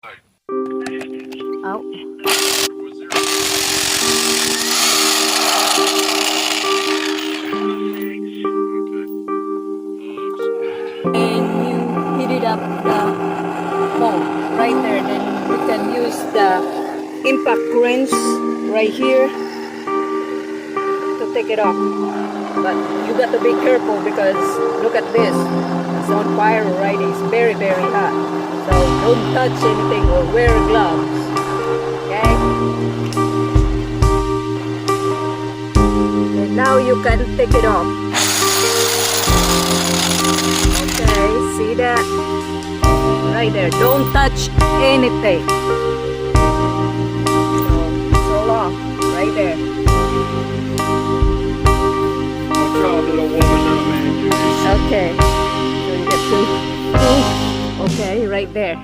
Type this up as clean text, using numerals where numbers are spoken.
Out. And you heat it up the bowl right there. Then you can use the impact wrench right here to take it off. But you got to be careful because look at this. It's on fire already. It's very, very hot. So don't touch anything or wear gloves. Okay? And now you can take it off. Okay, see that? Right there. Don't touch anything. So it's all off. Right there. Okay. So you get to. Okay, right there.